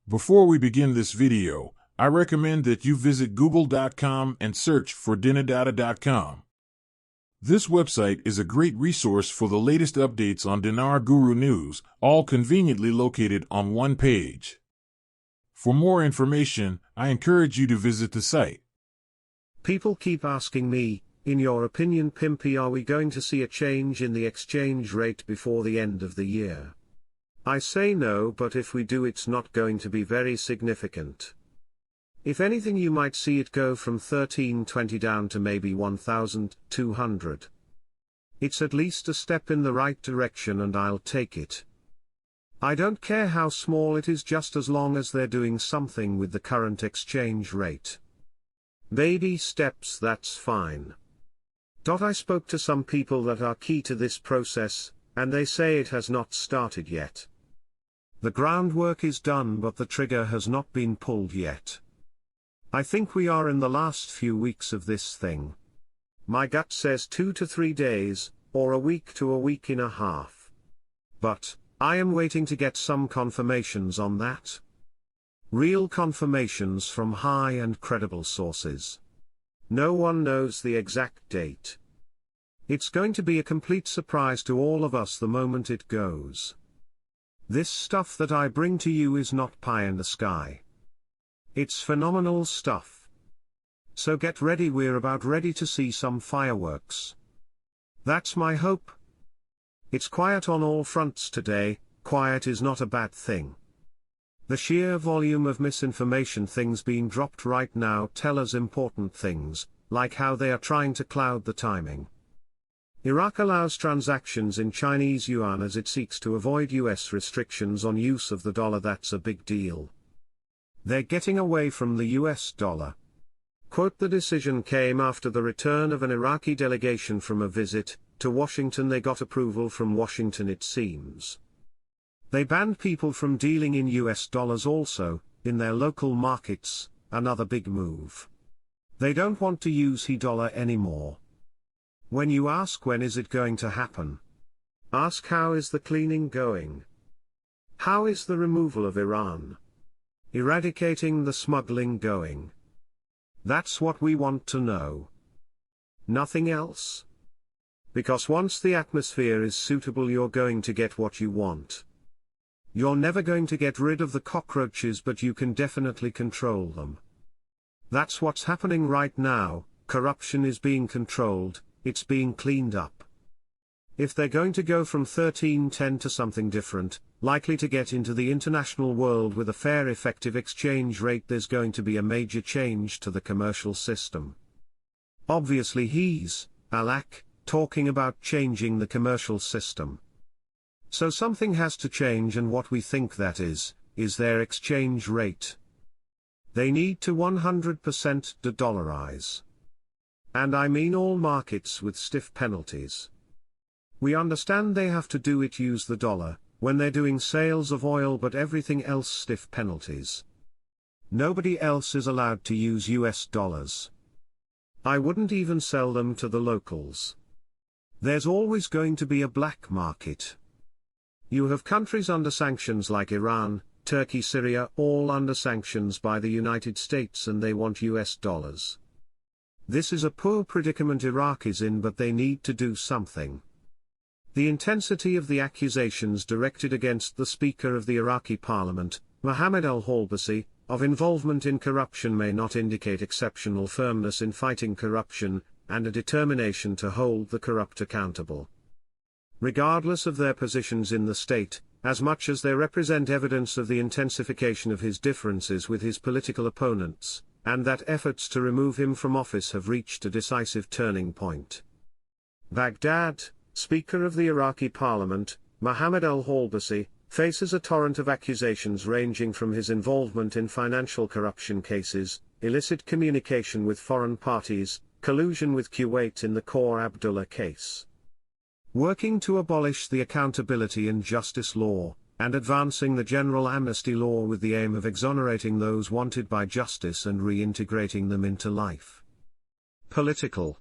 Before we begin this video, I recommend that you visit google.com and search for dinardata.com. This website is a great resource for the latest updates on Dinar Guru news, all conveniently located on one page. For more information, I encourage you to visit the site. People keep asking me, in your opinion, Pimpy, are we going to see a change in the exchange rate before the end of the year? I say no, but if we do, it's not going to be very significant. If anything, you might see it go from 1320 down to maybe 1200. It's at least a step in the right direction and I'll take it. I don't care how small it is, just as long as they're doing something with the current exchange rate. Baby steps, that's fine. I spoke to some people that are key to this process, and they say it has not started yet. The groundwork is done, but the trigger has not been pulled yet. I think we are in the last few weeks of this thing. My gut says 2 to 3 days, or a week to a week and a half. But I am waiting to get some confirmations on that. Real confirmations from high and credible sources. No one knows the exact date. It's going to be a complete surprise to all of us the moment it goes. This stuff that I bring to you is not pie in the sky. It's phenomenal stuff. So get ready, we're about ready to see some fireworks. That's my hope. It's quiet on all fronts today. Quiet is not a bad thing. The sheer volume of misinformation things being dropped right now tell us important things, like how they are trying to cloud the timing. Iraq allows transactions in Chinese yuan as it seeks to avoid US restrictions on use of the dollar. That's a big deal. They're getting away from the US dollar. Quote, the decision came after the return of an Iraqi delegation from a visit to Washington. They got approval from Washington, it seems. They banned people from dealing in US dollars also, in their local markets, another big move. They don't want to use he dollar anymore. When you ask when is it going to happen, ask how is the cleaning going? How is the removal of Iran, eradicating the smuggling going? That's what we want to know. Nothing else. Because once the atmosphere is suitable, you're going to get what you want. You're never going to get rid of the cockroaches, but you can definitely control them. That's what's happening right now. Corruption is being controlled, it's being cleaned up. If they're going to go from 1310 to something different, likely to get into the international world with a fair effective exchange rate, there's going to be a major change to the commercial system. Obviously he's, Alak, talking about changing the commercial system. So something has to change, and what we think that is their exchange rate. They need to 100% de-dollarize. And I mean all markets with stiff penalties. We understand they have to do it, use the dollar, when they're doing sales of oil, but everything else stiff penalties. Nobody else is allowed to use US dollars. I wouldn't even sell them to the locals. There's always going to be a black market. You have countries under sanctions like Iran, Turkey, Syria, all under sanctions by the United States, and they want US dollars. This is a poor predicament Iraq is in, but they need to do something. The intensity of the accusations directed against the Speaker of the Iraqi Parliament, Mohammed al-Halbasi, of involvement in corruption may not indicate exceptional firmness in fighting corruption, and a determination to hold the corrupt accountable. Regardless of their positions in the state, as much as they represent evidence of the intensification of his differences with his political opponents, and that efforts to remove him from office have reached a decisive turning point. Baghdad, Speaker of the Iraqi Parliament, Mohammed al-Halbasi, faces a torrent of accusations ranging from his involvement in financial corruption cases, illicit communication with foreign parties, collusion with Kuwait in the Khor Abdullah case, working to abolish the accountability and justice law, and advancing the general amnesty law with the aim of exonerating those wanted by justice and reintegrating them into life. Political.